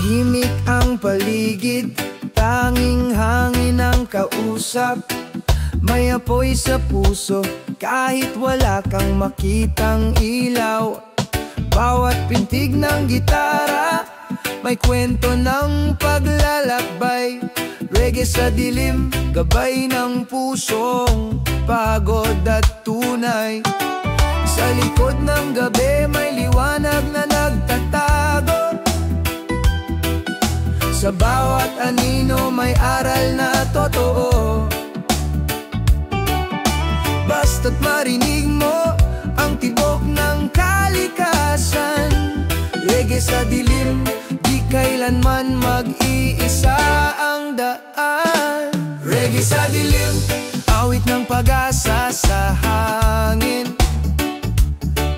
Tahimik ang paligid, tanging hangin ang kausap. May apoy sa puso, kahit wala kang makitang ilaw. Bawat pintig ng gitara, may kwento ng paglalakbay. Reggae sa dilim, gabay ng pusong pagod at tunay. Sa likod ng gabi, may liwanag na nagtatago. Sa bawat anino, may aral na totoo. Basta't marinig mo ang tibok ng kalikasan. Reggae sa dilim, di kailanman mag-iisa ang daan. Reggae sa dilim, awit ng pag-asa sa hangin.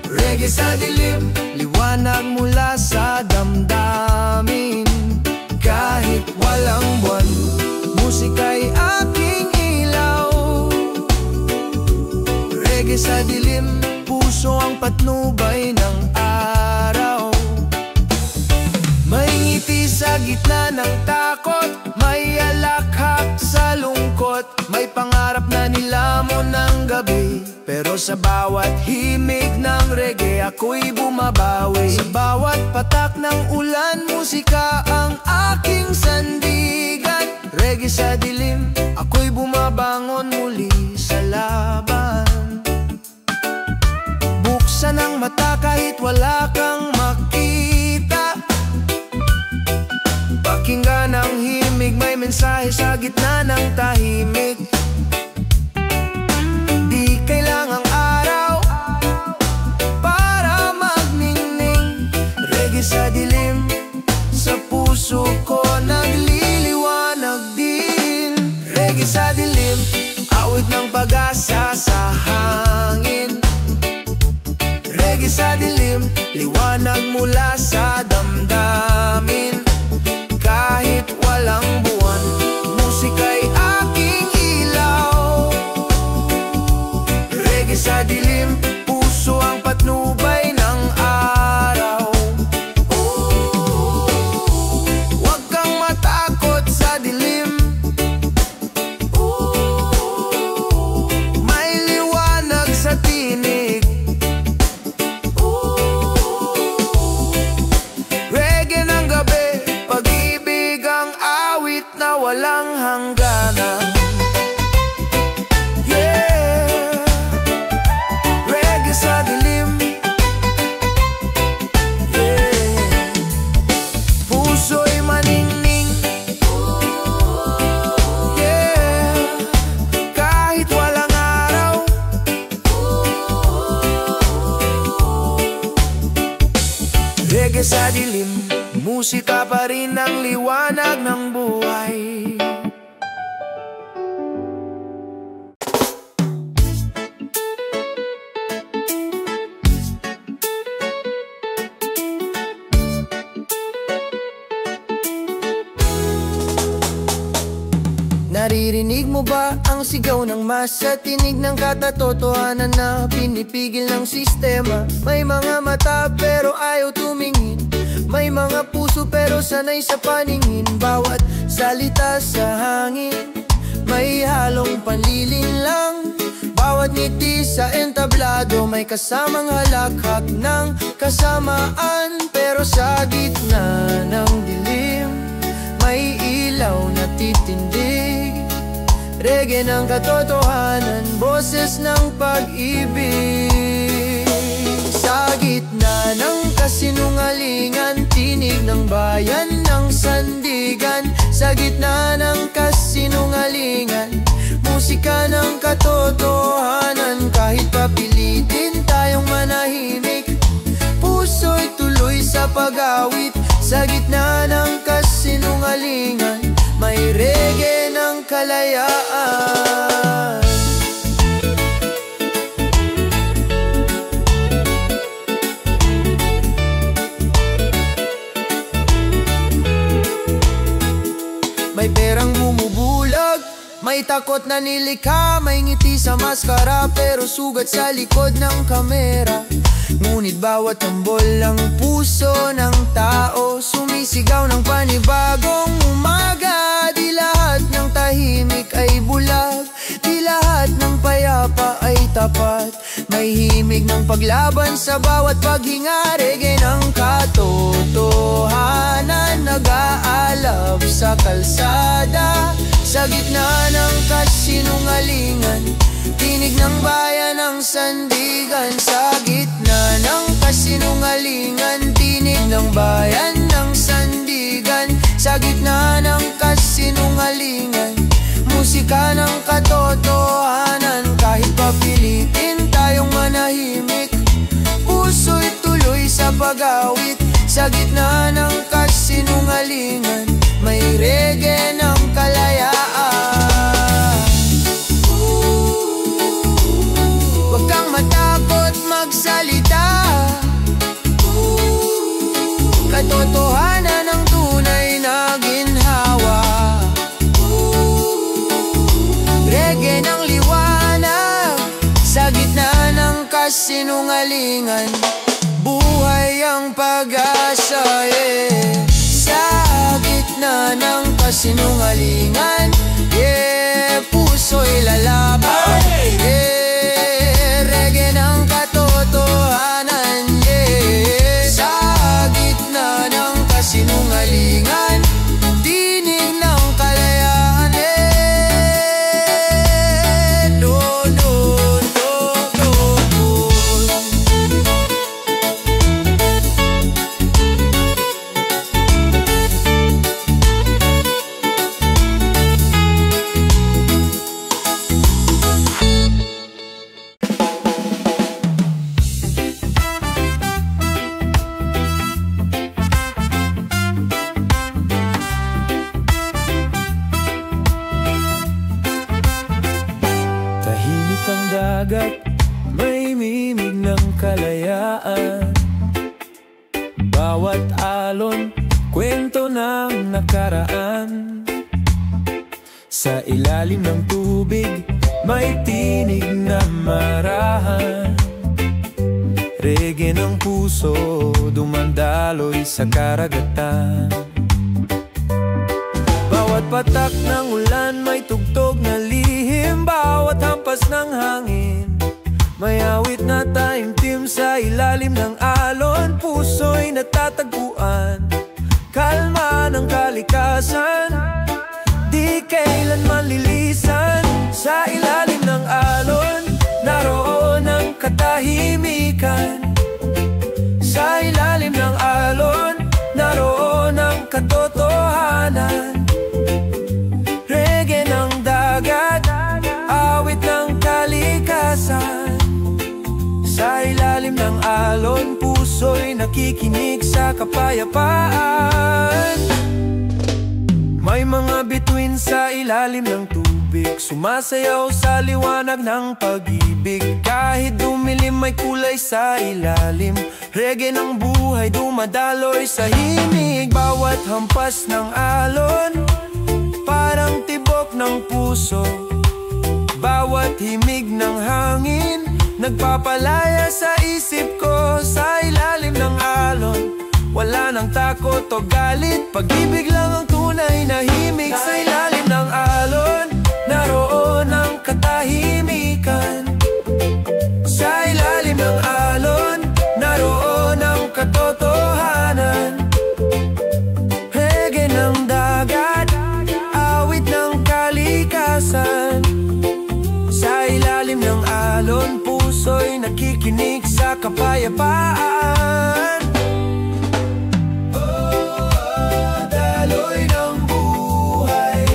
Reggae sa dilim, liwanag mula sa damdamin. Kahit walang buwan, musika'y aking ilaw. Reggae sa dilim, puso ang patnubay ng araw. May ngiti sa gitna ng takot, may alakhak sa lungkot. May pangarap na nilamon ng gabi, pero sa bawat himig ng reggae, ako'y bumabawi. Sa bawat patak ng ulan, musika ang aking sandigan. Reggae sa dilim, ako'y bumabangon muli sa laban. Buksan ang mata kahit wala kang makita. Pakinggan ang himig, may mensahe sa gitna ng tahimik. Di kailangang araw para magningning. Reggae sa dilim, sa puso ko nagliliwanag din. Reggae sa dilim, awit ng pag-asa sa hangin. Reggae sa dilim, liwanag mula sa damdamin. Kahit walang buwan, musika'y aking ilaw. Reggae sa dilim, puso ang patnubay ng araw. Huwag kang matakot sa dilim. May liwanag sa tinig. Reggae ng gabi, pag-ibig ang awit na walang hangganan. Yeah, reggae sa dilim. Yeah, puso'y maningning. Yeah, kahit walang araw. Reggae sa dilim, musika pa rin ang liwanag ng buhay. Naririnig mo ba ang sigaw ng masa? Tinig ng katatotohanan na pinipigil ng sistema. May mga mata pero ayaw tumingin. May mga puso pero sanay sa paningin. Bawat salita sa hangin, may halong panlilinlang. Bawat ngiti sa entablado, may kasamang halakhak ng kasamaan. Pero sa gitna ng dilim, may ilaw na titindig. Reggae ng katotohanan, boses ng pag-ibig. Sa gitna ng kasinungalingan, tinig ng bayan ng sandigan. Sa gitna ng kasinungalingan, musika ng katotohanan. Kahit papilitin tayong manahimik, puso'y tuloy sa pag-awit. Sa gitna ng kasinungalingan, may reggae ng kalayaan. May perang bumubulag, may takot na nilikha, may ngiti sa maskara, pero sugat sa likod ng kamera. Ngunit bawat tambol ng puso ng tao, sumisigaw ng panahon. tapat. May himig ng paglaban sa bawat paghinga. Reggae ng katotohanan, nag-aalab sa kalsada. Sa gitna ng kasinungalingan, tinig ng bayan ng sandigan. Sa gitna ng kasinungalingan, tinig ng bayan ng sandigan. Sa gitna ng kasinungalingan, musika ng katotohanan. Kahit papilitin tayong manahimik, puso'y tuloy sa pag-awit. Sa gitna ng kasinungalingan, may reggae ng kalayaan. Huwag kang matakot magsalita, katotohanan ng tunay na ginhawa. Reggae ng liwanag, sa gitna ng kasinungalingan, buhay ang pag-asa, yeah. Sa gitna ng kasinungalingan, yeah, puso'y lalaban, yeah. Reggae ng katotohanan, yeah. Sa gitna ng kasinungalingan, tinig ng kalayaan, yeah. No, no, no, no, no. Tahimik ang dagat, may mimig ng kalayaan. Bawat alon, kwento ng nakaraan. Sa ilalim ng tubig, may tinig na marahan. Reggae ng puso, dumandaloy sa karagatan. Bawat patak ng ulan, may tugtog na lihim. Bawat hampas ng hangin, may awit na taimtim. Sa ilalim ng alon, puso'y natatagpuan. Kalma ng kalikasan, di kailanman lilisan. Sa ilalim ng alon, naroon ang katahimikan. Sa ilalim ng alon, naroon ang katotohanan. Reggae ng dagat, awit ng kalikasan. Sa ilalim ng alon, puso'y nakikinig sa kapayapaan. May mga bituin sa ilalim ng tubig, sumasayaw sa liwanag ng pag-ibig. Kahit dumilim, may kulay sa ilalim. Reggae ng buhay, dumadaloy sa himig. Bawat hampas ng alon, parang tibok ng puso. Bawat himig ng hangin, nagpapalaya sa isip ko. Sa ilalim ng alon, wala nang takot o galit. Pag-ibig lang ang tunay na himig. Sa ilalim ng alon, naroon ang katahimikan. Sa ilalim ng alon, naroon ang katotohanan. Reggae ng dagat, awit ng kalikasan. Sa ilalim ng alon, puso'y nakikinig sa kapayapaan. Oh, daloy ng buhay,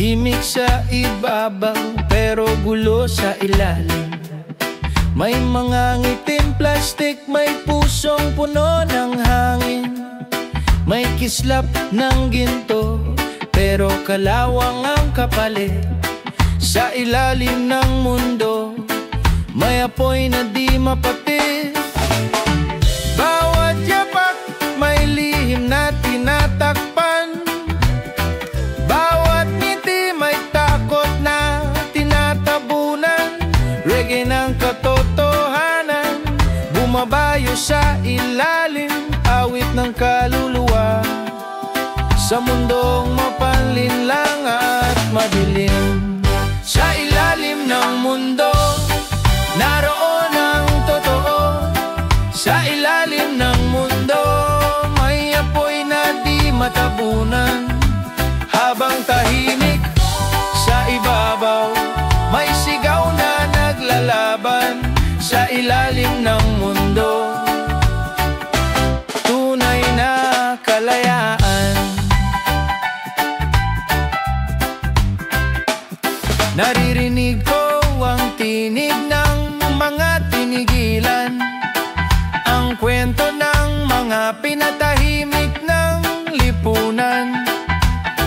Tahimik sa ibabaw pero gulo sa ilalim. May mga ngiting plastik, may pusong puno ng hangin. May kislap ng ginto pero kalawang ang kapalit. Sa ilalim ng mundo may apoy na di mapatid. Bawat yapak may lihim na tinatakpan. Bawat ngiti may takot na tinatabunan. Reggae ng katotohanan, bumabayo sa ilalim. Awit ng kaluluwa sa mundong mapanlinlang at madilim. Sa ilalim ng mundo naroon ang totoo. Sa ilalim ng mundo may apoy na di matabunan. Habang tahimik sa ibabaw may sigaw na naglalaban. Sa ilalim ng mundo tunay na kalayaan. Naririnig ko ang tinig ng mga tinigilan, ang kwento ng mga pinatahimik ng lipunan.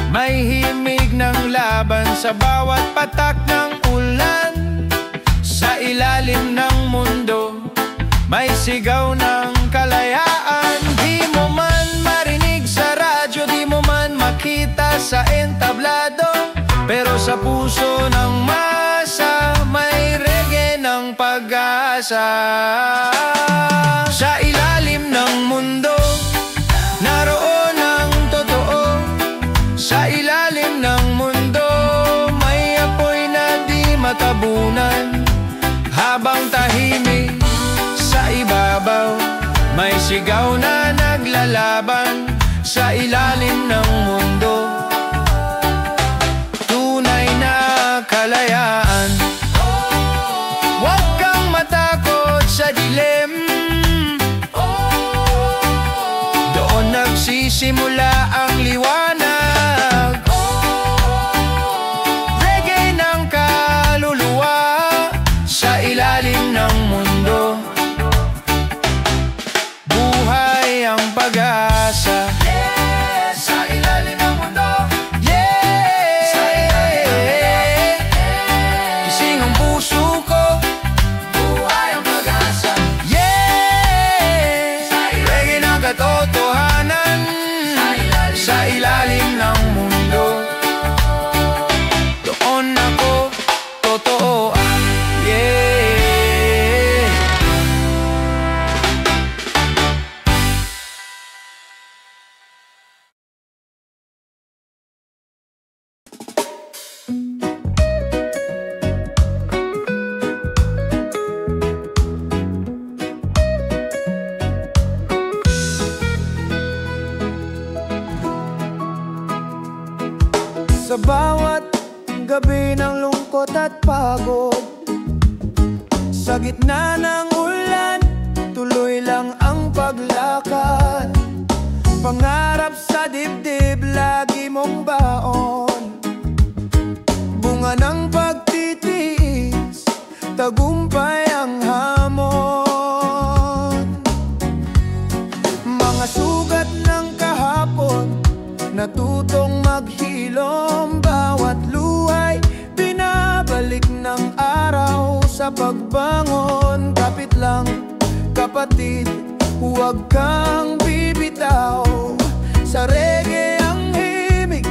May himig ng laban sa bawat patak ng ulan. Sa ilalim ng mundo may sigaw ng kalayaan. Di mo man marinig sa radyo, di mo man makita sa entablado, pero sa puso ng masa may reggae ng pag-asa. Sa ilalim ng mundo naroon ang totoo. Sa ilalim ng mundo may apoy na di matabunan. Habang tahimik sa ibabaw may sigaw na naglalaban. Sa ilalim ng mundo tunay na kalayaan. Huwag kang matakot sa dilim. Doon nagsisimula ang liwanag. Reggae ng kaluluwa sa ilalim ng mundo. Buhay ang pag-asa. Sa ilalim ng mundo. Sa ilalim. Gising ang puso ko. Buhay ang pag-asa. Reggae ng katotohanan. Sa ilalim ng mundo doon ako totoo. Sa bawat gabi ng lungkot at pagod, sa gitna ng ulan, tuloy lang ang paglakad. Pangarap sa dibdib, lagi mong baon. Bunga ng pagtitiis, tagumpay ang hamon. Mga sugat ng kahapon, natutong maghilom. Bawat luhay, binabalik ng araw sa pagbangon. Kapit lang, kapatid, huwag kang bibitaw. Sa reggae ang himig,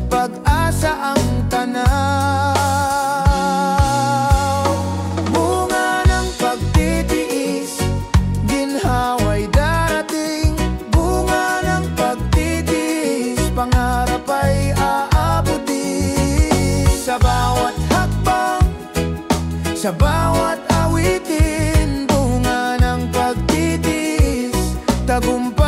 pag-asa ang tanaw. Bunga ng pagtitiis, ginhawa'y darating. Bunga ng pagtitiis, pangarap ay aabutin. Sa bawat hakbang, sa bawat awitin, bunga ng pagtitiis, tagumpay.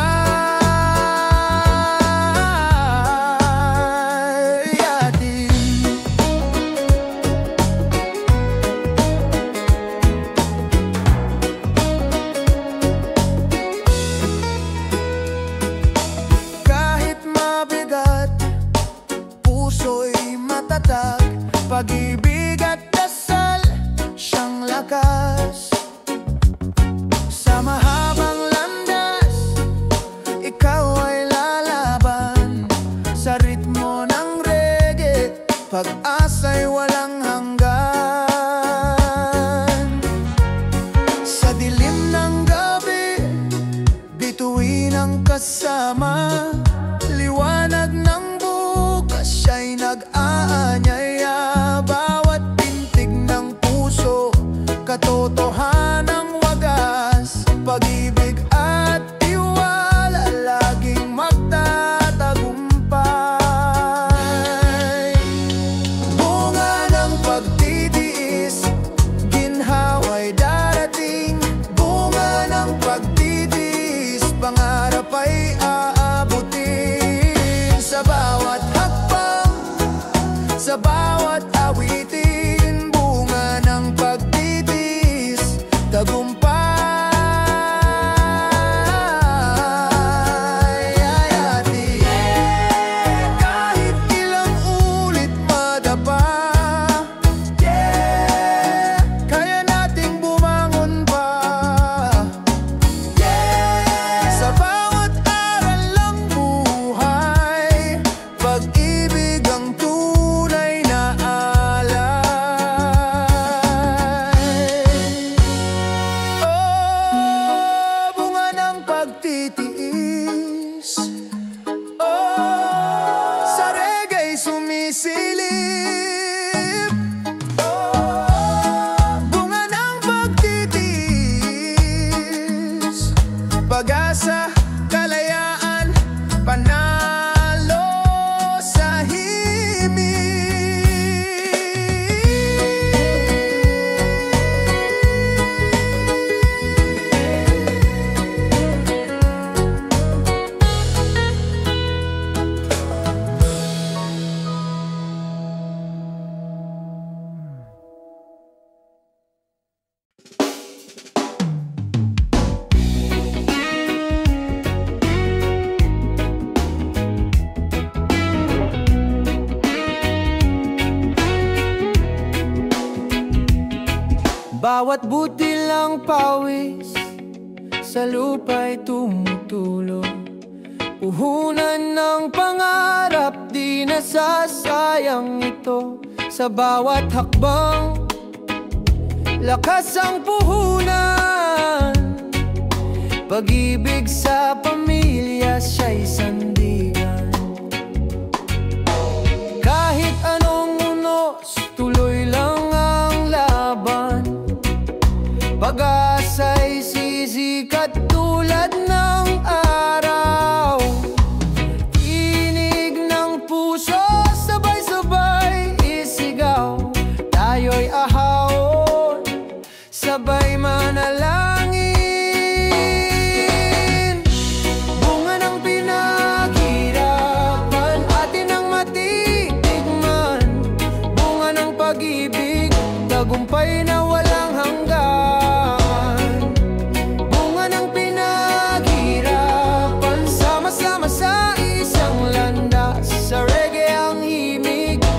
Kahit mabigat, puso'y matatag. Pag-ibig at dasal, siyang lakas. Sa mahabang landas, ikaw ay lalaban. Sa ritmo ng reggae, pag-asa'y walang hanggan. Sa dilim ng gabi, bituin ang kasama. Liwanag ng bukas, siya'y nag-aanyaya. Bawat pintig ng puso, katotohanang wagas. Pag-ibig at tiwala, laging magtatagumpay. Bunga ng pagtitiis, ginhawa'y darating. Bunga ng pagtitiis, pangarap ay aabutin. Sa bawat hakbang, sa bawat awitin, bunga ng pagtitiis, tagumpay. Kahit ilang ulit madapa, kaya nating bumangon pa. Sa bawat aral ng buhay, pag-ibig ang tunay na alay. Oh, bunga ng pagtitiis, oh, sa reggae'y sumisilip. Oh, bunga ng pagtitiis, pag-asa, kalayaan, panalo sa himig. Bawat butil ng pawis sa lupa'y tumutulo. Puhunan ng pangarap, di nasasayang ito. Sa bawat hakbang, lakas ang puhunan. Pag-ibig sa pamilya, siya'y sandigan. Kahit anong unos, tuloy lang ang laban. Pag-asa'y sisikat tulad ng araw. Tinig ng puso, sabay-sabay isigaw. Tayo'y ahawon, sabay manalangin. Bunga ng pinaghirapan, atin ang matitikman. Bunga ng pag-ibig, tagumpay na walang hanggan.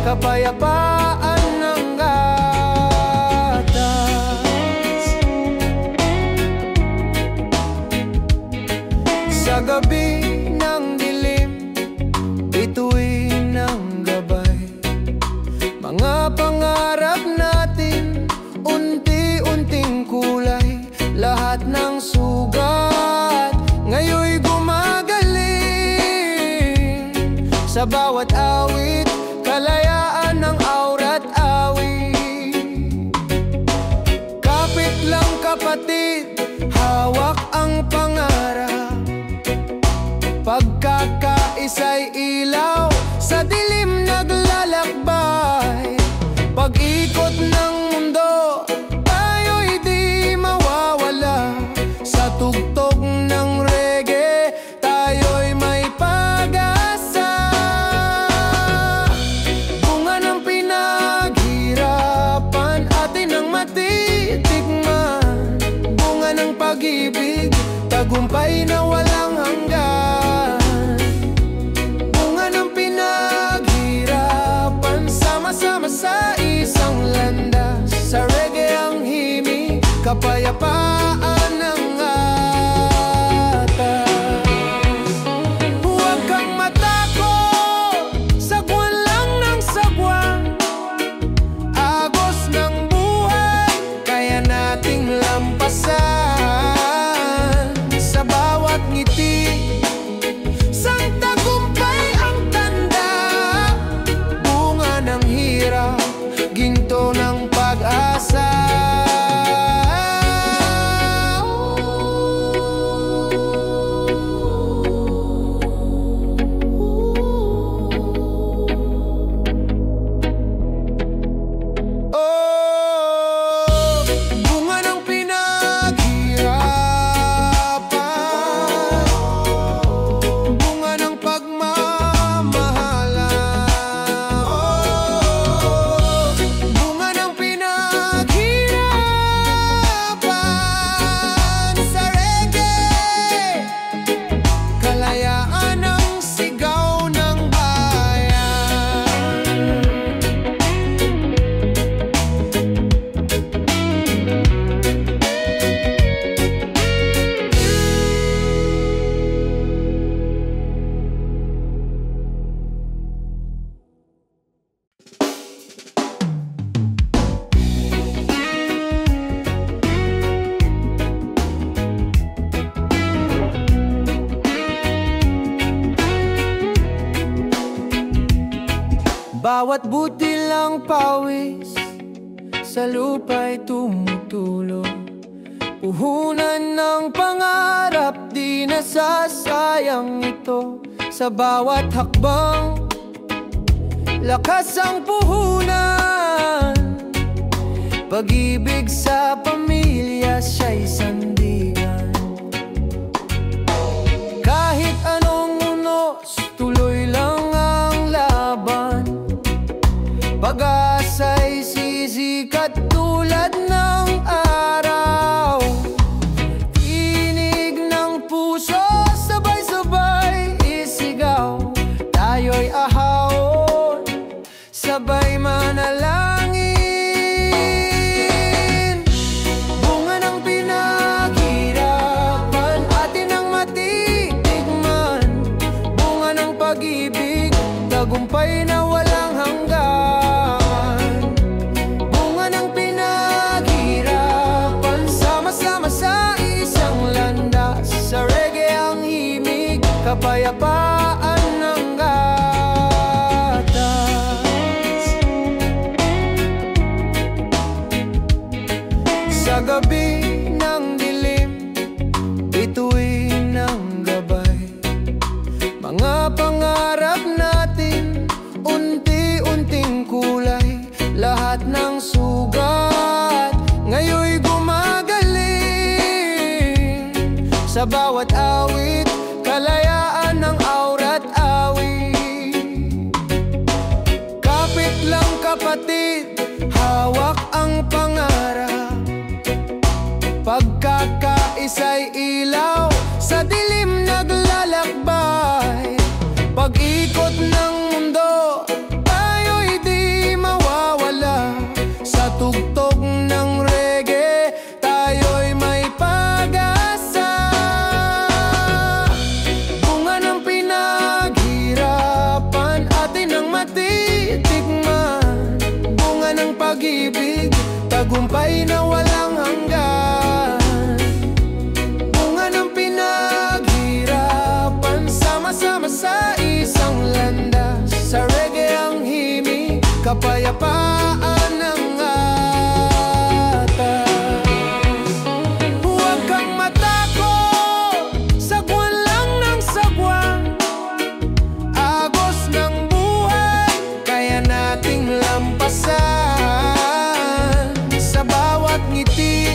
Kapayapaan ng gatas. Sa gabi ng dilim, bituin ng gabay. Mga pangarap natin, unti-unting kulay. Lahat ng sugat, ngayon'y gumagaling. Sa bawat awit, kalayaan ng aura't awit. Kapit lang kapatid, hawak ang pangarap. Pagkakaisa'y ilaw, sa dilim naglalakbay. Pag-ikot ng mundo, tayo'y di mawawala. Sa tugtog ng reggae, tayo'y may pag-asa. Bunga ng pinaghirapan, atin ang matitikman. Bunga ng pag-ibig, tagumpay na walang hanggan. Bunga ng pinaghirapan, sama-sama sa Bawat butilang pawis sa lupa'y tumutulo. Puhunan ng pangarap, di nasasayang ito. Sa bawat hakbang, lakas ang puhunan. Pag-ibig sa pamilya, siya'y sandigan. Kahit anong unos, tuloy lang ang laban. Pag-asa'y sisikat tulad ng araw. Tinig ng puso, sabay-sabay isigaw. Tayo'y ahawon, sabay manalangin. Bunga ng pinaghirapan, atin ang matitikman. Bunga ng pag-ibig, tagumpay na walang hanggan. Bunga ng pinaghirapan, sama-sama sa isang landas. Sa reggae ang himig, kapayapaan ng gatas. Sa gabi ng dilim, bituin ng gabay. Mga pangarap natin, unti-unting kulay. Lahat ng sugat, ngayon'y gumagaling. Sa bawat awit, kalayaan ng awra't awit. Kapit lang kapatid, hawak ang pangarap. Pagkakaisa'y ilaw, sa dilim naglalakbay. Pag-ikot ng mundo, tayo'y di mawawala. Sa tugtog ng reggae, tayo'y may pag-asa. Bunga ng pinaghirapan, atin ang matitikman. Bunga ng pag-ibig, tagumpay na walang hanggan. Bunga ng pinaghirapan, sama-sama sa isang landas. Sa reggae ang himig, kapayapaan ng atas. Huwag kang matakot, sagwan lang ng sagwan. Agos ng buhay, kaya nating lampasan. Sa bawat ngiti,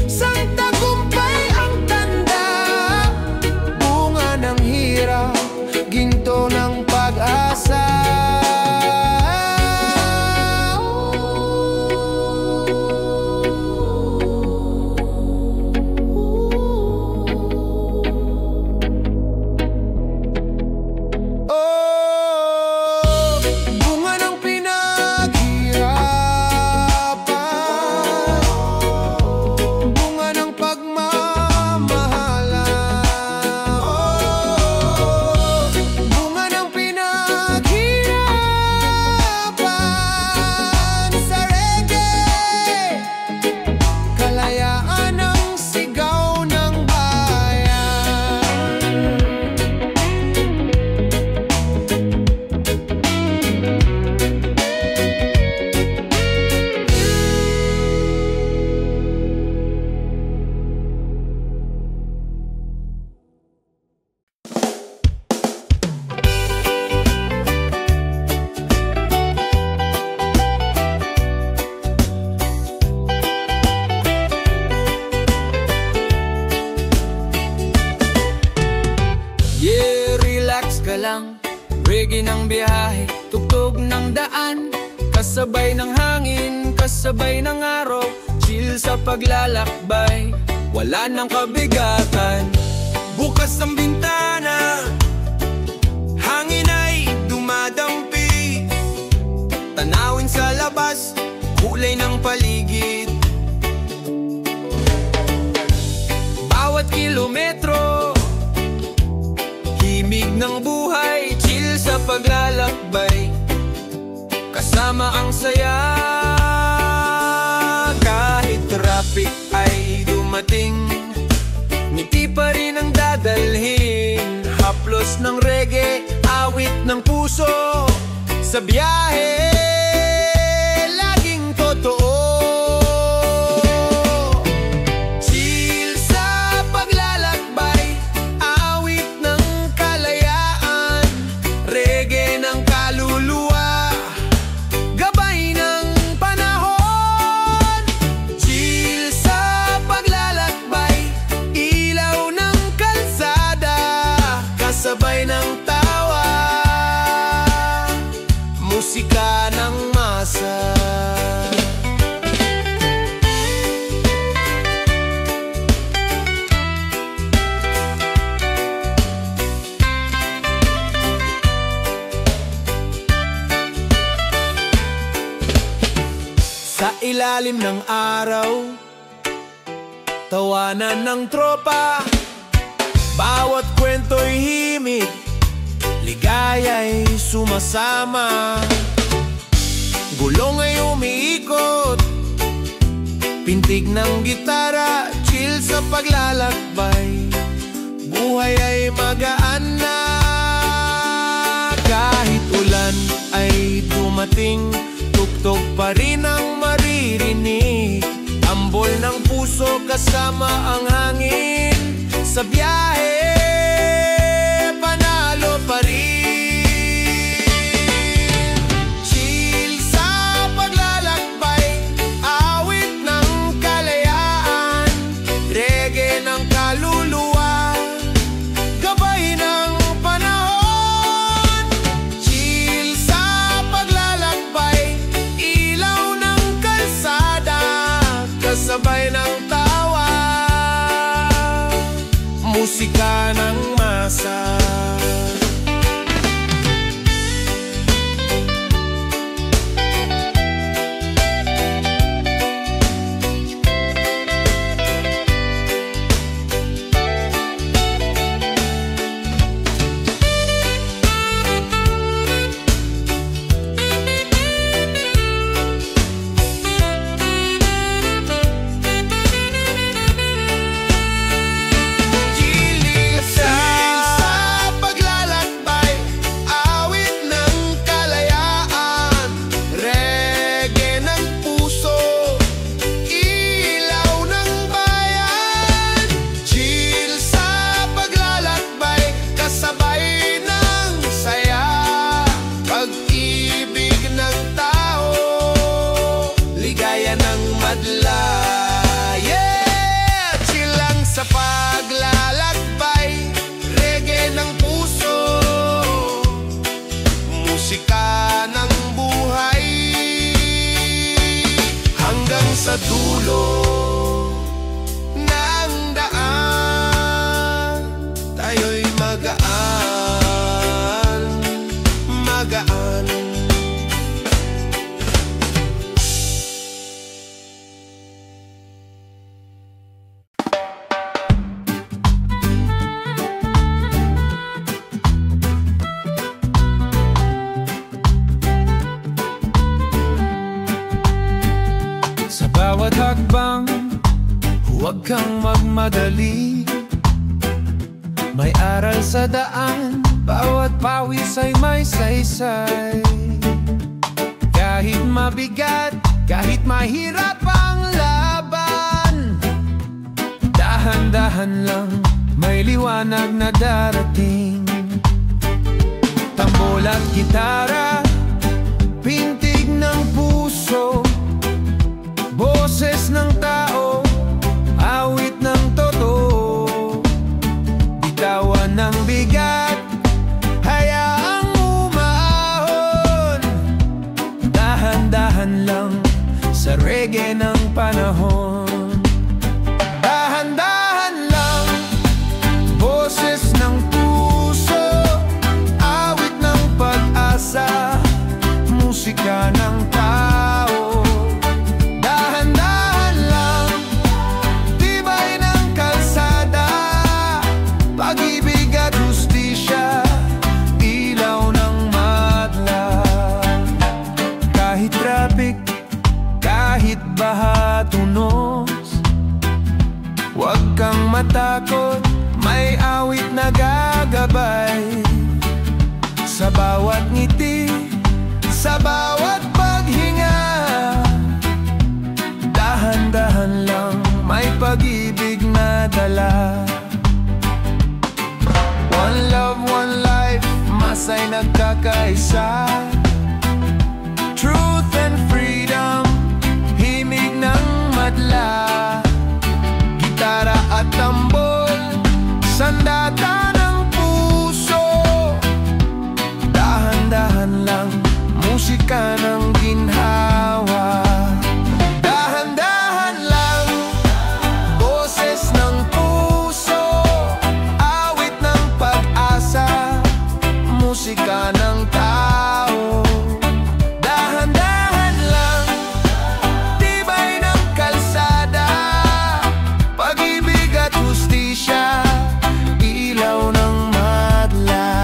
sang tagumpay ang tanda. Bunga ng hirap, ginto ng pag-asa. Oh, bunga ng pinaghirapan, bunga ng pagmamahalan. Oh, bunga ng pinaghirapan. Sa reggae, kalayaan ang sigaw ng bayan. Yeah, relax ka lang. Reggae ng biyahe, tugtog ng daan. Kasabay ng hangin, kasabay ng araw. Chill sa paglalakbay, wala nang kabigatan. Bukas ang bintana, hangin ay dumadampi. Tanawin sa labas, kulay ng paligid. Bawat kilometro, himig ng buhay, chill sa paglalakbay. Kasama ang saya, kahit traffic ay dumating. Ngiti pa rin ang dadalhin, haplos ng reggae, awit ng puso. sa biyahe, laging totoo. Chill sa paglalakbay, awit ng kalayaan, reggae ng kaluluwa, gabay ng panahon. Chill sa paglalakbay, ilaw ng kalsada, kasabay ng tawa, musika ng masa. Sa ilalim ng araw, tawanan ng tropa, bawat kwento'y himig, ligaya'y sumasama. Gulong ay umiikot, pintig ng gitara, chill sa paglalakbay, buhay ay magaan na. Kahit ulan ay dumating, tugtog pa rin ang maririnig, ambol ng puso kasama ang hangin. Sa biyahe, panalo pa rin. Chill sa paglalakbay, awit ng kalayaan, reggae ng kaluluwa, gabay ng panahon. Chill sa paglalakbay, ilaw ng kalsada, kasabay ng tawa, musika ng masa. Sa dulo ng daan, tayo'y magaan, magaan. Bawat hakbang, huwag kang magmadali, may aral sa daan, bawat pawis ay may saysay. Kahit mabigat, kahit mahirap ang laban, dahan-dahan lang, may liwanag na darating. Tambol at gitara, pintig ng puso, boses ng tao, awit ng totoo, bitawan ng bigat, hayaang umahon, dahan-dahan lang sa reggae ng panahon. Dahan-dahan lang, boses ng puso, awit ng pag-asa, musika ng tao. Huwag kang matakot, may awit na gagabay sa bawat ngiti, magkakaisa. Truth and freedom, himig ng madla, gitara at tambol, sandata ng puso. Dahan-dahan lang, musika ng ginhawa. Dahan-dahan lang, boses ng puso, awit ng pag-asa, musika ng tao. Dahan-dahan lang, tibay ng kalsada, pag-ibig at hustisya, ilaw ng madla.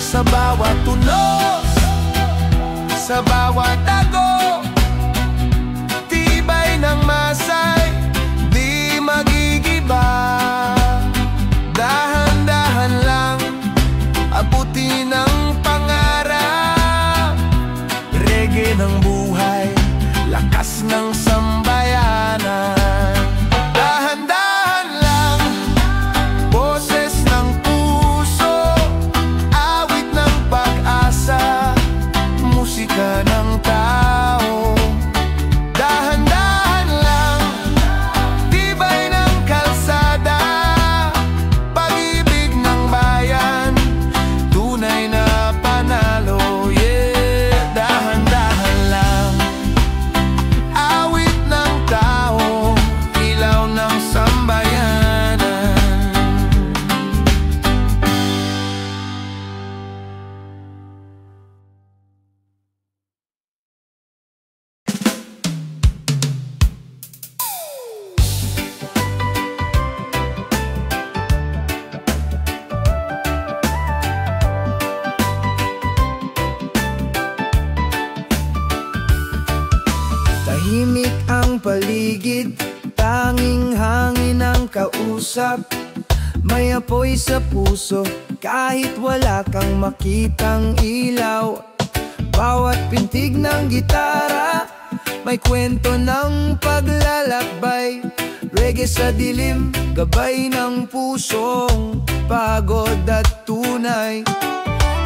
Sa bawat tunog, sa bawat dago, tibay ng masay, di magigiba. Dahan-dahan lang, abutin ang pangarap. Reggae ng buhay, lakas ng sambayanan. Dahan-dahan lang, boses ng puso, awit ng pag-asa, musika ng tao. Dahan-dahan lang, tibay ng kalsada, pag-ibig ng bayan, tunay na panalo. Yeah, dahan-dahan lang, awit ng tao, ilaw ng sambayanan. Tahimik ang paligid, tanging hangin ang kausap. May apoy sa puso, kahit wala kang makitang ilaw. Bawat pintig ng gitara, may kwento ng paglalakbay. Reggae sa dilim, gabay ng pusong pagod at tunay.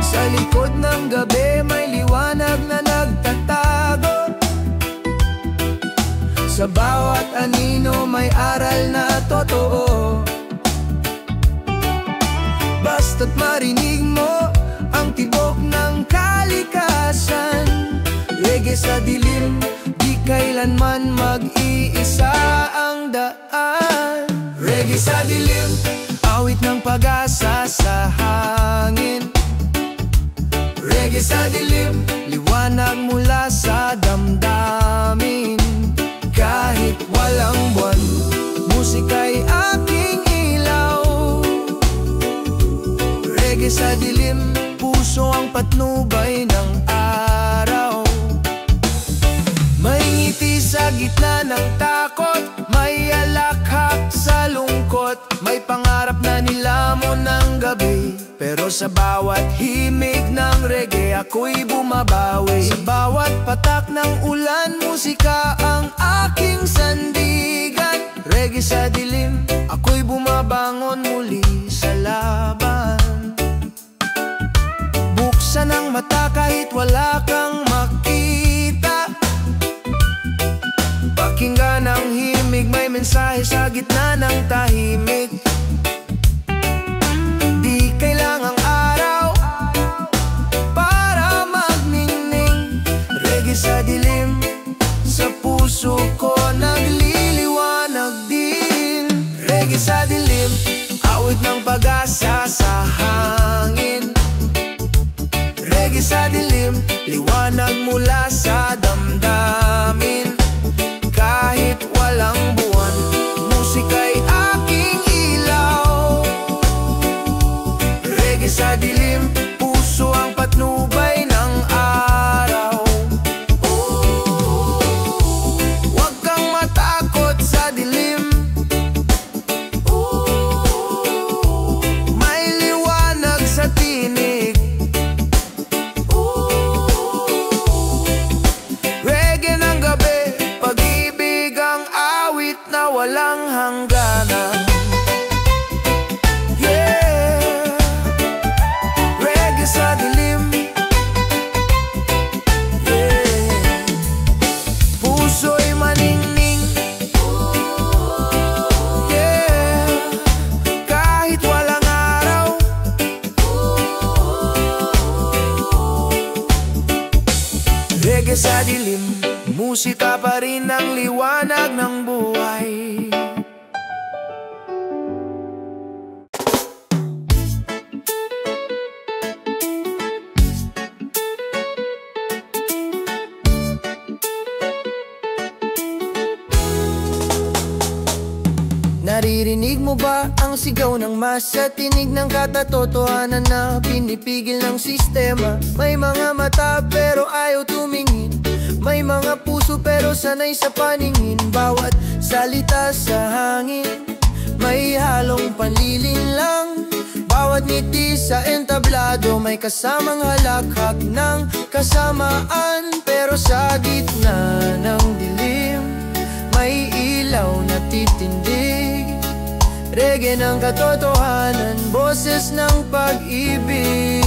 Sa likod ng gabi, may liwanag na nagtatago. Sa bawat anino may aral na totoo. Basta't marinig mo ang tibok ng kalikasan. Reggae sa dilim, di kailanman mag-iisa ang daan. Reggae sa dilim, awit ng pag-asa sa hangin. Reggae sa dilim, liwanag mula sa damdamin. Kahit walang buwan, musika'y aking ilaw. Reggae sa dilim, puso ang patnubay ng araw. May ngiti sa gitna ng takot, may alakhak sa lungkot. May pangarap na nilamon ng gabi, pero sa bawat himig ng reggae ako'y bumabawi. Sa bawat patak ng ulan, musika ang aking sandigan. Reggae sa dilim, ako'y bumabangon muli sa laban. Buksan ang mata kahit wala kang makita. Pakinggan ang himig, may mensahe sa gitna ng tahimik. Di kailangang araw para magningning. Reggae sa dilim, sa puso ko nagliliwanag din. Reggae sa dilim, awit ng pag-asa sa hangin. Reggae sa dilim, liwanag mula sa damdamin. Kahit walang buwan, musika'y aking ilaw. Reggae sa dilim, puso ang patnubay ng araw. Huwag kang matakot sa dilim, may liwanag sa tinig. reggae sa dilim, musika pa rin ang liwanag ng buhay. Naririnig mo ba ang sigaw ng masa? Tinig ng katatotohanan na pinipigil ng sistema. May mga mata pero ayaw tumingin, may mga puso pero sanay sa paningin. Bawat salita sa hangin may halong panlilinlang. Bawat ngiti sa entablado may kasamang halakhak ng kasamaan. Pero sa gitna ng dilim may ilaw na titindig, reggae ng katotohanan, boses ng pag-ibig.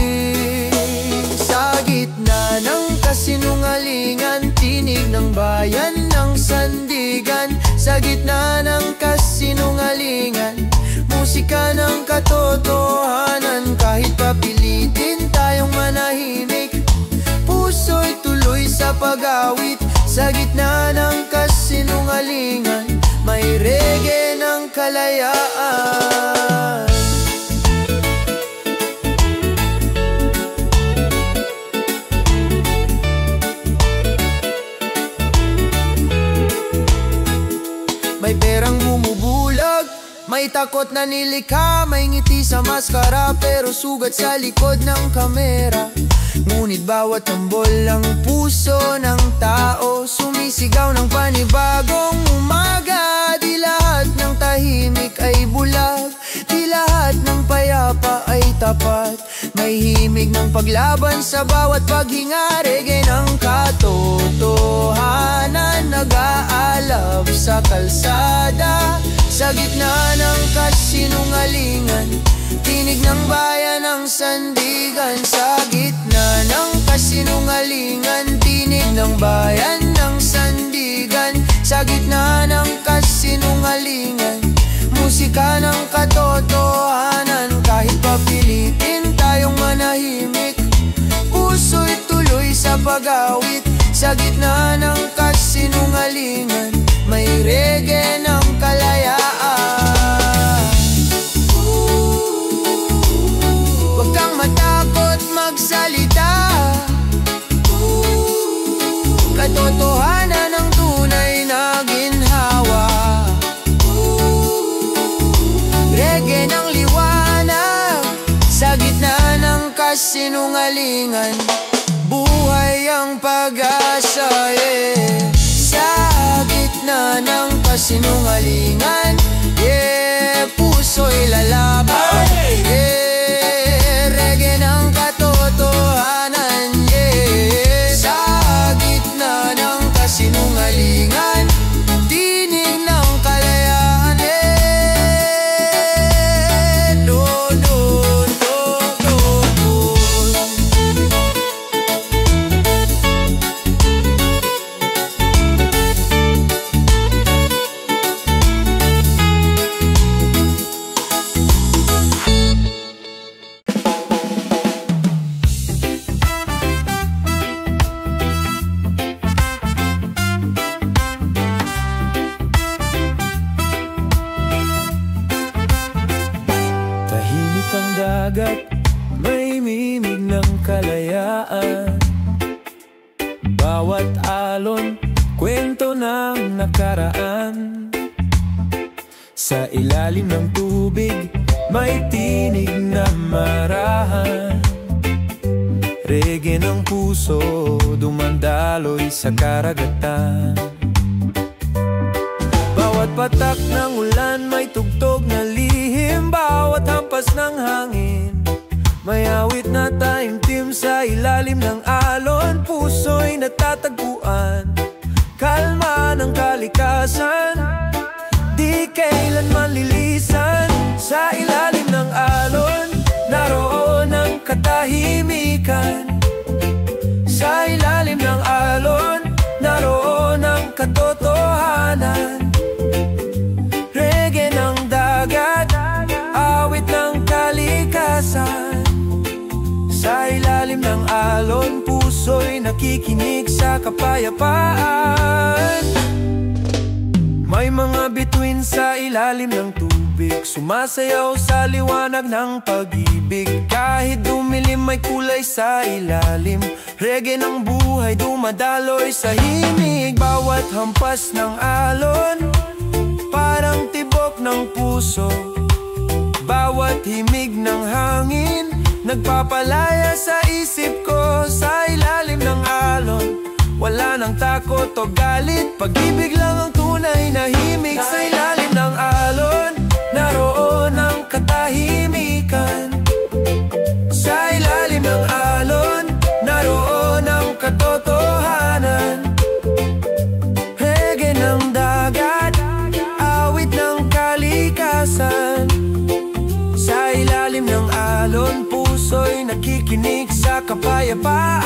Sa gitna ng kasinungalingan, tinig ng bayan ng sandigan. Sa gitna ng kasinungalingan, musika ng katotohanan. Kahit papilitin tayong manahimik, puso'y tuloy sa pag-awit. Sa gitna ng kasinungalingan, may reggae ng kalayaan. May perang bumubulag, may takot na nilikha, may ngiti sa maskara pero sugat sa likod ng kamera. Ngunit bawat tambol ng puso ng tao sumisigaw ng panibagong umaga. Di lahat ng tahimik ay bulag, di lahat ng payapa ay tapat. May himig ng paglaban sa bawat paghinga, reggae ng katotohanan, nag-aalab sa kalsada. Sa gitna ng kasinungalingan, tinig ng bayan ng sandigan. Sa gitna ng kasinungalingan, tinig ng bayan ng sandigan. Sa gitna ng kasinungalingan, musika ng katotohanan. Kahit papilitin tayong manahimik, puso'y tuloy sa pag-awit. Sa gitna ng kasinungalingan, may reggae ng kalayaan. Huwag kang matakot magsalita, katotohanan ng tunay na ginhawa. Reggae ng liwanag, sa gitna ng kasinungalingan, buhay ang pag-asa, yeah. Sa gitna ng kasinungalingan, yeah, puso'y lalaban, yeah, reggae ng katotohanan, yeah. Sa gitna ng kasinungalingan, tinig ng kalayaan, yeah. No, no, no, no, no. Tahimik ang dagat, may mimig ng kalayaan. Bawat alon, kwento ng nakaraan. Sa ilalim ng tubig, may tinig na marahan. Reggae ng puso, dumandaloy sa karagatan. Bawat patak ng ulan, may tugtog na lihim. Bawat hampas ng hangin, may awit na taimtim. Sa ilalim ng alon, puso'y natatagpuan. Kalma ng kalikasan, di kailanman lilisan. Sa ilalim ng alon, naroon ang katahimikan. Sa ilalim ng alon, naroon ang katotohanan. Reggae ng dagat, awit ng kalikasan. Sa ilalim ng alon, puso puso'y nakikinig sa kapayapaan. May mga bituin sa ilalim ng tubig, sumasayaw sa liwanag ng pag-ibig. Kahit dumilim may kulay sa ilalim, reggae ng buhay dumadaloy sa himig. Bawat hampas ng alon, parang tibok ng puso. Bawat himig ng hangin, nagpapalaya sa isip ko. Sa ilalim ng alon, wala nang takot o galit, pag-ibig lang ang tunay na himig. Sa ilalim ng alon, naroon ang katahimikan. Sa ilalim ng alon, naroon ang katotohanan. Reggae ng dagat, awit ng kalikasan. Sa ilalim ng alon, puso'y nakikinig sa kapayapaan.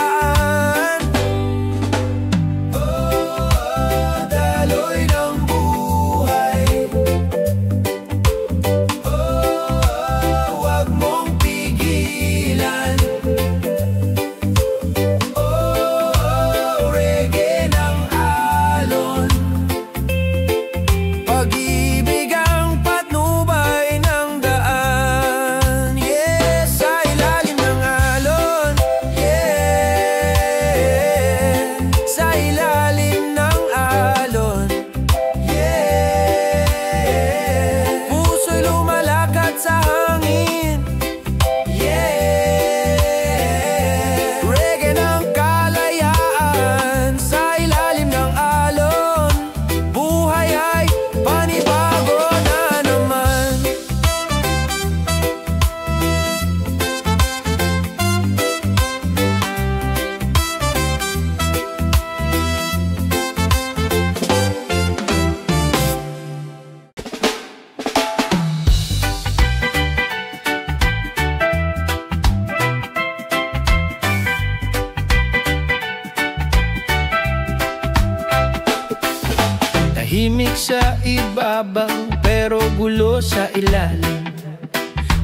Tahimik sa ibabaw pero gulo sa ilalim.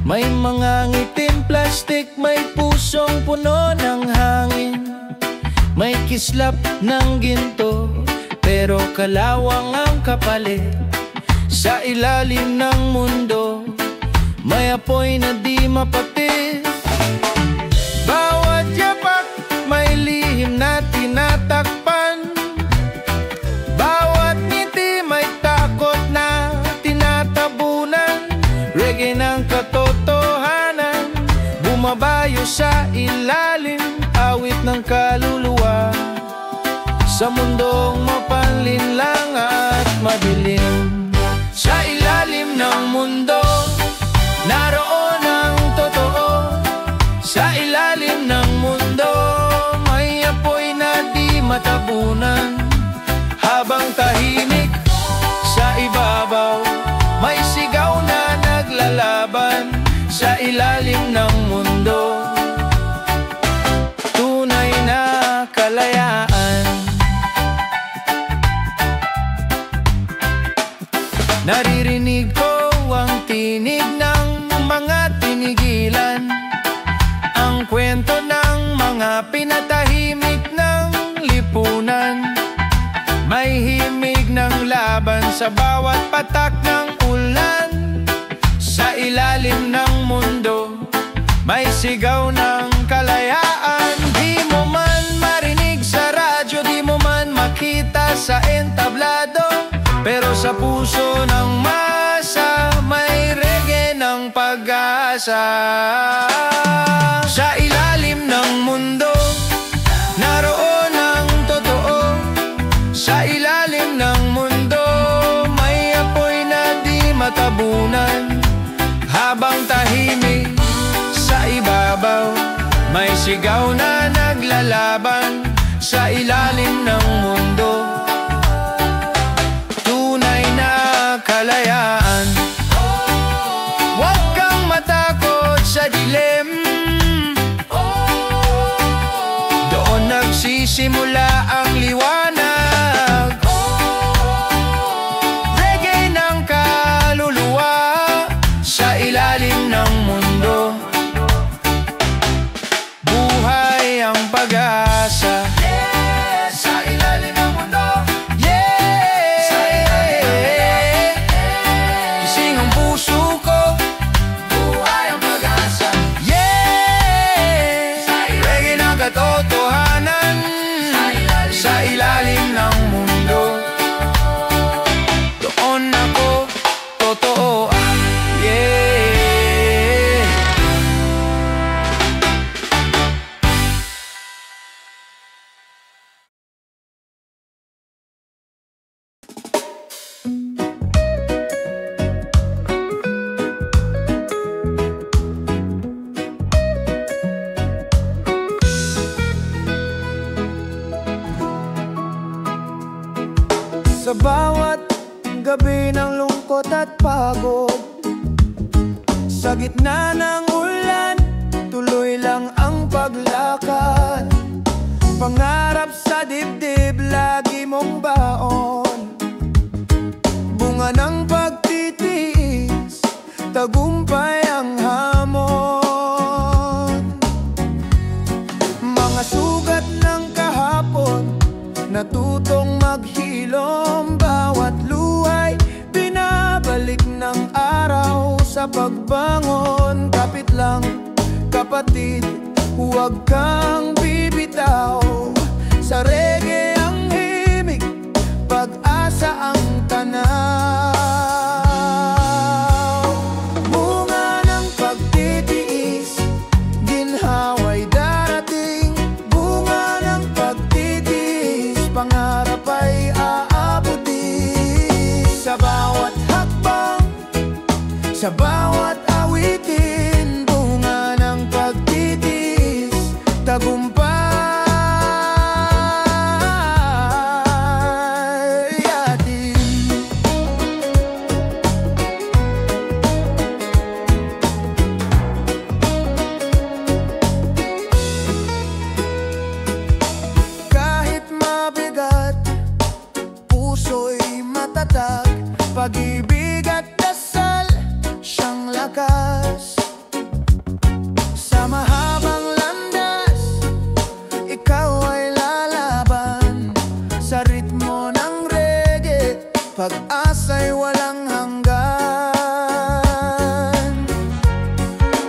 May mga ngiting plastik, may pusong puno ng hangin. May kislap ng ginto pero kalawang ang kapalit. Sa ilalim ng mundo, may apoy na di mapatid. Bawat yapak may lihim na tinatakpan. Bawat ngiti may takot na tinatabunan. Reggae ng katotohanan, bumabayo sa ilalim, awit ng kaluluwa. Sa mundong mapanlinlang at madilim. Sa ilalim ng mundo, naroon ang totoo. Sa ilalim ng mundo, may apoy na di matabunan. Habang tahimik sa ibabaw, may sigaw na naglalaban. Sa ilalim ng mundo, tunay na kalayaan. Naririnig ko ang tinig ng mga tinigilan, ang kwento ng mga pinatahimik ng lipunan. May himig ng laban sa bawat patak ng ulan. Sa ilalim ng mundo, may sigaw ng kalayaan. Di mo man marinig sa radyo, di mo man makita sa entablado, pero sa puso ng masa, may reggae ng pag-asa. Sa ilalim ng mundo, naroon ang totoo. Sa ilalim ng mundo, may apoy na di matabunan. Habang tahimik sa ibabaw, may sigaw na naglalaban. Sa ilalim ng mundo, tunay na kalayaan. Huwag kang matakot sa dilim, doon nagsisimula ang liwanag. Reggae ng kaluluwa. Sa ilalim ng mundo, buhay ang pag-asa. Sa bawat gabi ng lungkot at pagod, sa gitna ng ulan, tuloy lang ang paglakad. Pangarap sa dibdib, lagi mong baon. Bunga ng pagtitiis, tagumpay ang hamon. Mga sugat ng kahapon, natutong maghilom. Bawat luhay, binabalik ng araw sa pagbangon. Kapit lang, kapatid, huwag kang bibitaw. Sa reggae ang himig, pag-asa ang tanaw. Bunga ng pagtitiis, ginhawa'y darating. Bunga ng pagtitiis, pangarap ay aabutin. Sa bawat hakbang, sa bawat awitin, bunga ng pagtitiis, tagumpay atin. Kahit mabigat, puso'y matatag. Pag-ibig at dasal, siyang lakas. Sa mahabang landas, ikaw ay lalaban. Sa ritmo ng reggae, pag-asa'y walang hanggan.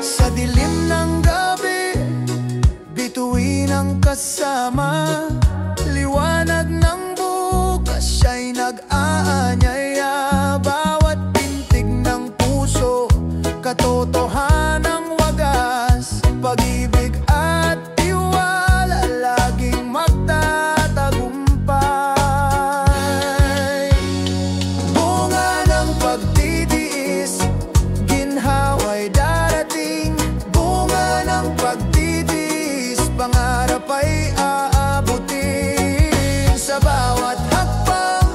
Sa dilim ng gabi, bituin ang kasama. Liwanag ng bukas, siya'y nag-aanyaya. Bawat pintig ng puso, katotohanang wagas. Pag-ibig at tiwala, laging magtatagumpay. Bunga ng pagtitiis, ginhawa'y darating. Bunga ng pagtitiis, pangarap ay aabutin. Sa bawat hakbang,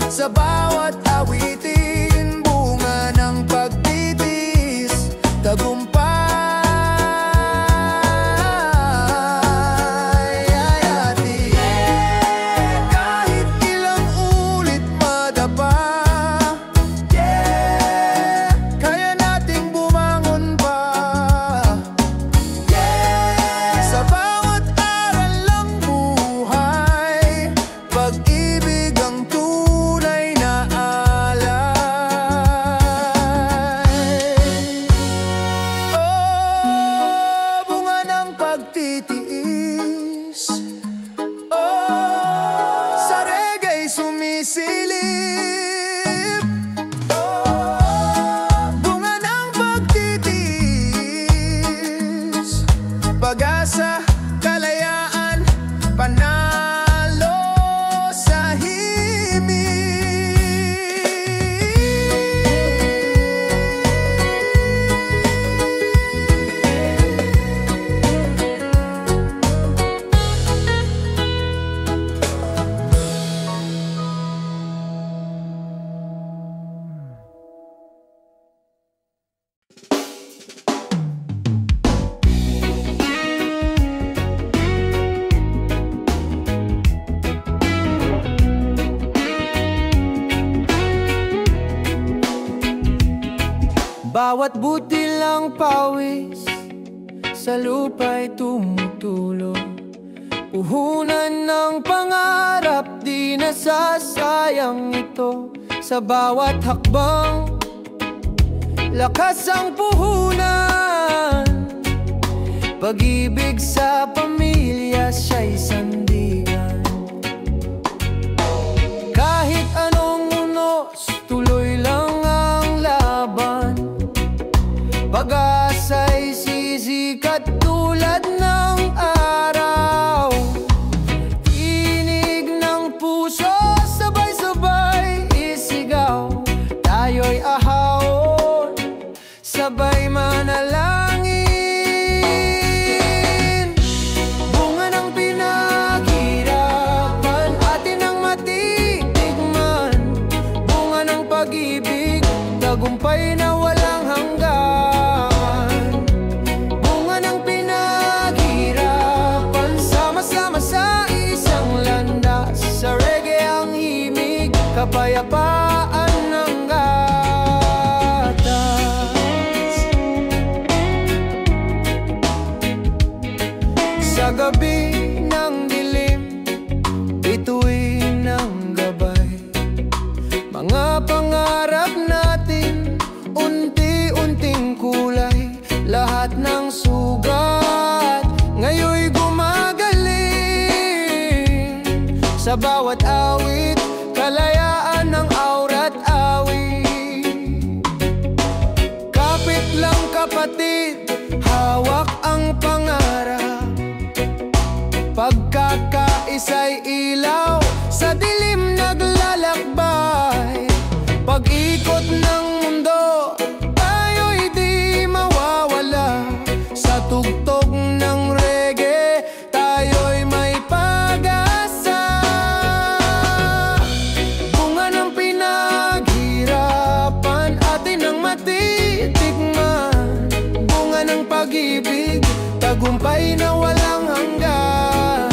sa bawat awitin, bunga ng pagtitiis, tagumpay atin. Kahit ilang ulit madapa, kaya nating bumangon pa. Sa bawat aral ng buhay, pag-ibig ang tunay na alay. Oh, bunga ng pagtitiis, oh, sa reggae sumisilip. Oh, bunga ng pagtitiis, pag-asa, kalayaan, panalo sa himig. Bawat butil ng pawis sa lupa'y tumutulo. Puhunan ng pangarap, di nasasayang ito. Sa bawat hakbang, lakas ang puhunan. Pag-ibig sa pamilya, siya'y sandigan. Kahit anong unos, tuloy lang ang laban. Pag-asa'y sisikat tulad ng araw. Tinig ng puso, sabay-sabay isigaw. Tayo'y ahawon, sabay manalangin. Bunga ng pinag kapayapaan ng gatas. Sa gabi ng dilim, bituin ng gabay, mga pangarap natin unti-unting kulay. Lahat ng sugat ngayon'y gumagaling. Sa bawat awit, kalayaan ng aura't awit. Kapit lang kapatid, hawak ang pangarap. Pagkakaisa'y ilaw, sa dilim naglalakbay. Pag-ikot ng mundo, tayo'y di mawawala. Sa tugtog ng reggae, tayo'y may pag-asa. Bunga ng pinaghirapan, atin ang matitikman. Bunga ng pag-ibig, tagumpay na walang hanggan.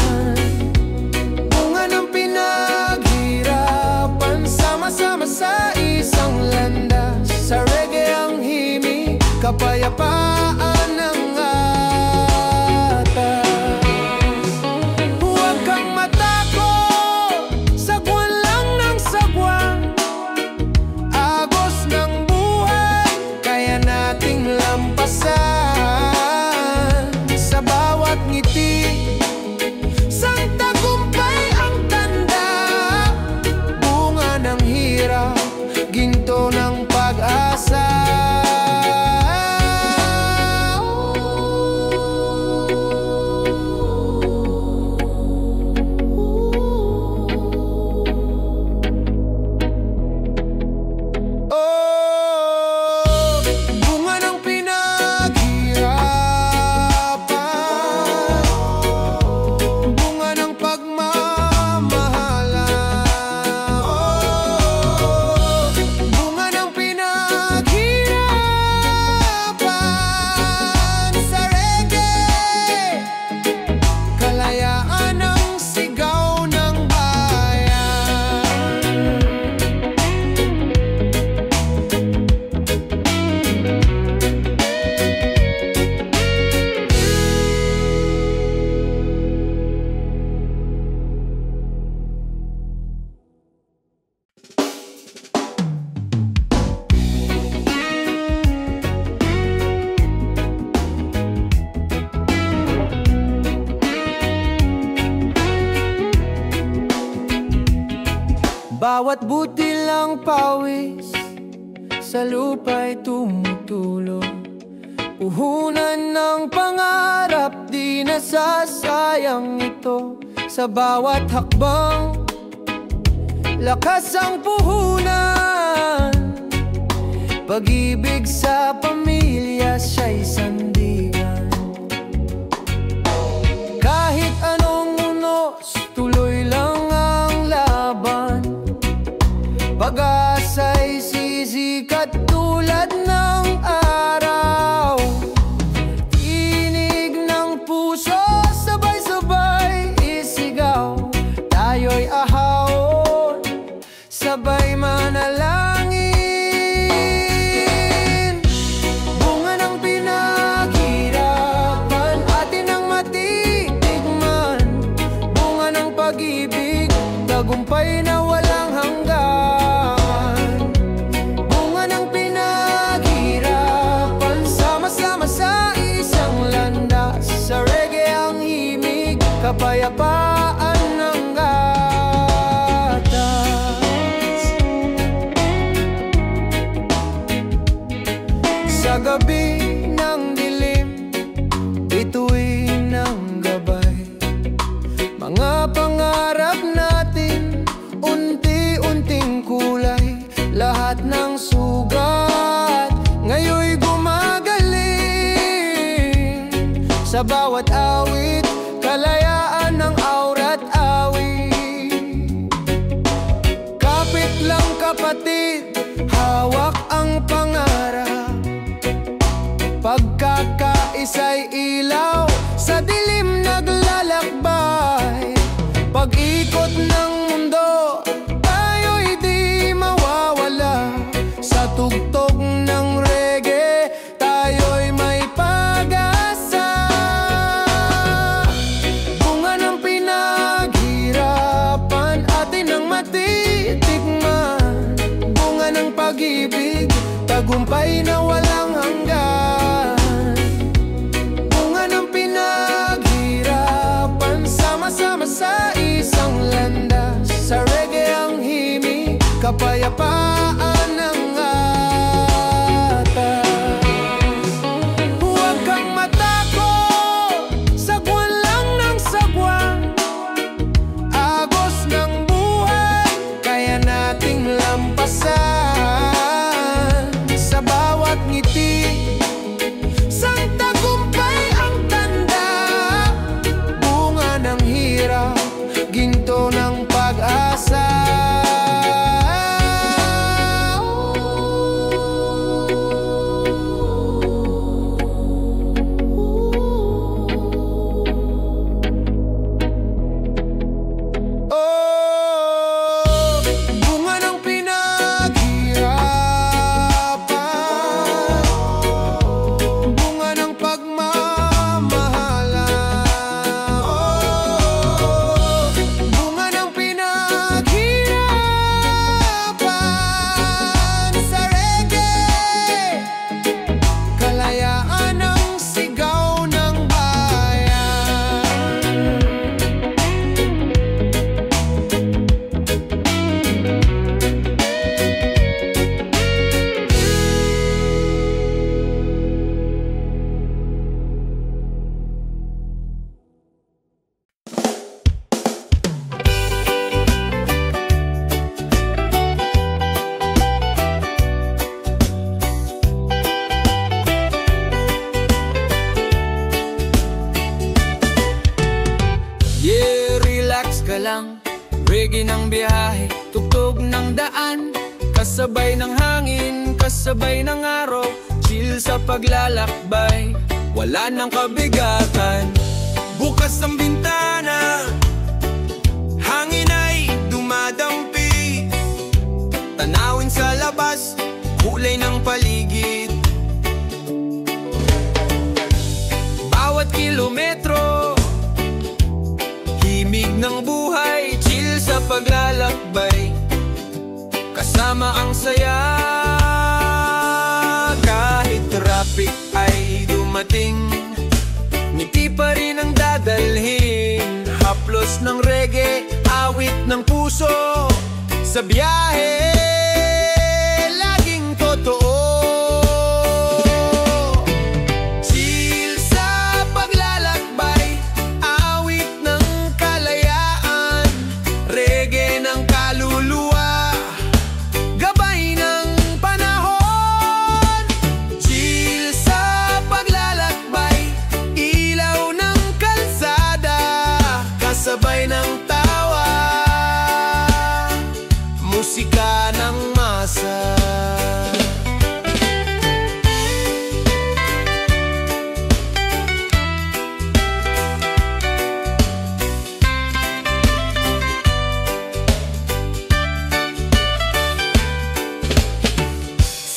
Bunga ng pinaghirapan, sama-sama sa isang landas. Sa reggae ang himig, kapayapaan ng atas. Huwag kang matakot, sagwan lang ng sagwan. Agos ng buhay, kaya nating lampasan. Sa bawat ngiti, sang tagumpay ang tanda. Bunga ng hirap, ginto ng pag-asa. Bunga ng pinaghirapan, bunga ng pagmamahalan. Bunga ng pinaghirapan sa reggae, kalayaan ang sigaw ng bayan. Bawat butilang pawis sa lupa'y tumutulong. Puhunan ng pangarap, di nasasayang ito. Sa bawat hakbang, lakas ang puhunan. Pag-ibig sa pamilya, siya'y sandigan. Kahit anong unos, tuloy lang ang laban. Pag-asa'y sisikat tulad ng araw. Tinig ng puso, sabay-sabay isigaw. Tayo'y ahawon, sabay manalangin. Bunga ng pinaghirapan, atin ang matitikman. Bunga ng pag-ibig, tagumpay na walang hanggan. Bunga ng pinaghirapan, sama-sama sa isang landas. Sa reggae ang himig, kapayapaan ng gatas. Sa gabi ng dilim, bituin ng gabay, mga pangarap natin unti-unting kulay. Lahat ng sugat ngayon'y gumagaling. Sa bawat awit, kalayaan ng aura't awit. Kapit lang kapatid, hawak ang pangarap. Pagkakaisa'y ilaw, sa dilim naglalakbay. Pag-ikot ng mundo, tayo'y di tugtog ng reggae, tayo'y may pag-asa. Bunga ng pinaghirapan, atin ang matitikman. Bunga ng pag-ibig, tagumpay na walang hanggan. Bunga ng pinaghirapan, sama-sama sa isang landas. Sa reggae ang himig, kapayapaan ng atas. Huwag kang matakot, sagwan lang ng sagwan. Agos ng buhay, kaya nating lampasan. Sa bawat ngiti, sang tagumpay ang tanda. Bunga ng hirap, ginto ng pag-asa. Bunga ng pinaghirapan, bunga ng pagmamahalan. Bunga ng pinaghirapan sa reggae, kalayaan ang sigaw ng bayan. Yeah, relax ka lang. Reggae ng biyahe, tugtog ng daan. Kasabay ng hangin, kasabay ng araw. Chill sa paglalakbay, wala nang kabigatan. Bukas ang bintana, hangin ay dumadampi. Tanawin sa labas, kulay ng paligid. Bawat kilometro, himig ng buhay. Chill sa paglalakbay, kasama ang saya. Kahit traffic ay dumating, ngiti pa rin ang dadalhin. Haplos ng reggae, awit ng puso. Sa biyahe, laging totoo. Chill sa paglalakbay, awit ng kalayaan. Reggae ng kaluluwa, gabay ng panahon. Chill sa paglalakbay, ilaw ng kalsada. Kasabay ng tawa, musika ng masa.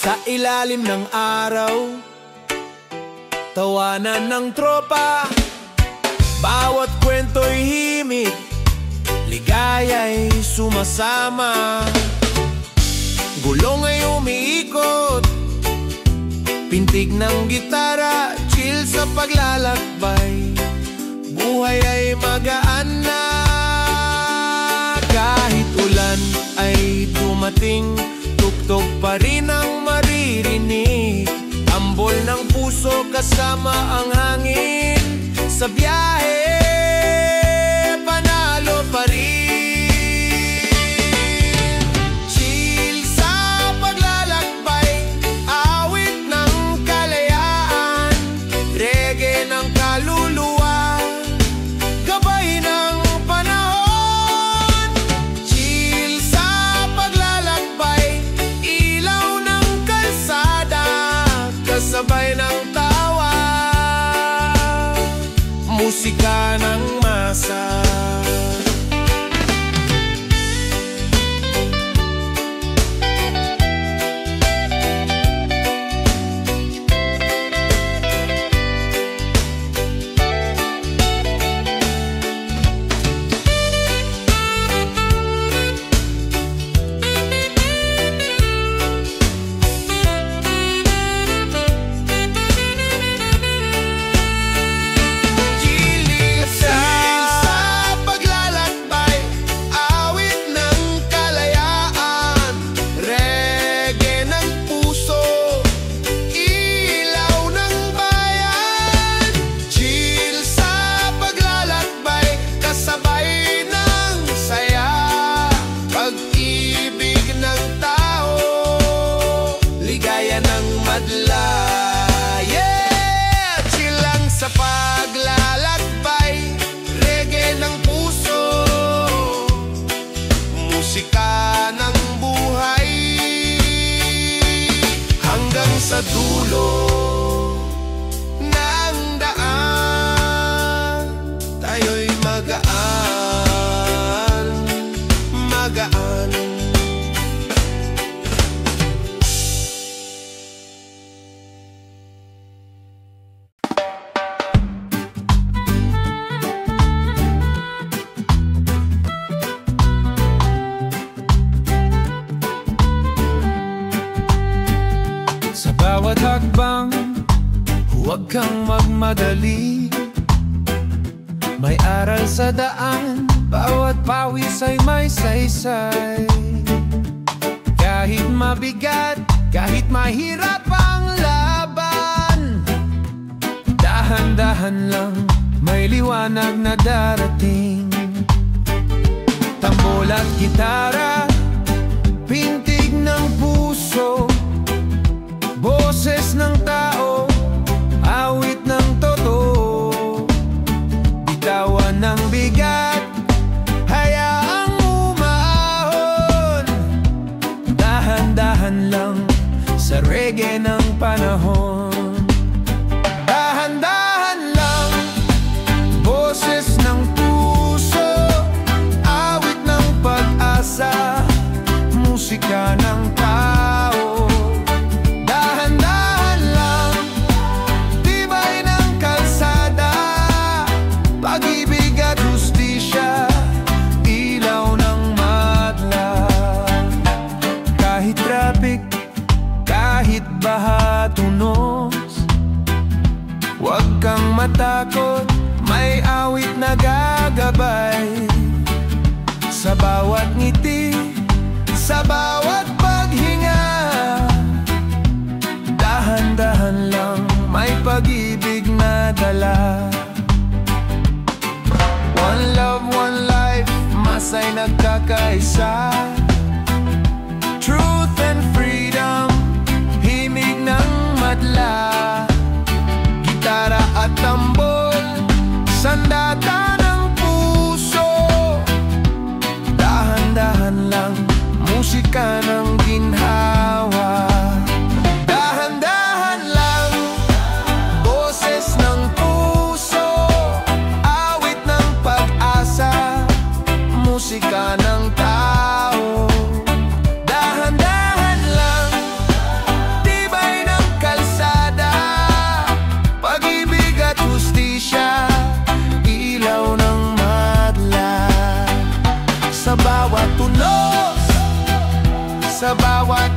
Sa ilalim ng araw, tawanan ng tropa. Bawat kwento'y himig, ligaya'y sumasama. Gulong ay umiikot, pintig ng gitara. Chill sa paglalakbay, buhay ay magaan na. Kahit ulan ay dumating, tugtog pa rin ang maririnig. Ambol ng puso kasama ang hangin. Sa biyahe, panalo pa rin. Chill sa paglalakbay, awit ng kalayaan. Reggae ng kaluluwa, gabay ng panahon. Chill sa paglalakbay, ilaw ng kalsada. Kasabay ng tawa, musika sa dulo ng daan, tayo'y magaan, magaan. Sa bawat hakbang, huwag kang magmadali. May aral sa daan, bawat pawis ay may saysay. Kahit mabigat, kahit mahirap ang laban, dahan-dahan lang, may liwanag na darating. Tambol at gitara, pintig ng puso, boses ng tao, awit ng totoo. Bitawan ng bigat, hayaang umahon. Dahan-dahan lang sa reggae ng panahon. Dahan-dahan lang, boses ng puso, awit ng pag-asa, musika ng tao. Huwag kang matakot, may awit na gagabay. Sa bawat ngiti, sa bawat paghinga, dahan-dahan lang, may pag-ibig na dala. One love, one life, masay nagkakaisa. Truth and freedom, himig ng madla. Gitara at tambol, sandata ng puso. Dahan-dahan lang, musika ng ginhawa. Dahan-dahan lang, boses ng puso, awit ng pag-asa, musika ng tao. Dahan-dahan lang, tibay ng kalsada, pag-ibig at hustisya, ilaw ng madla. Sa bawat tulos, sa bawat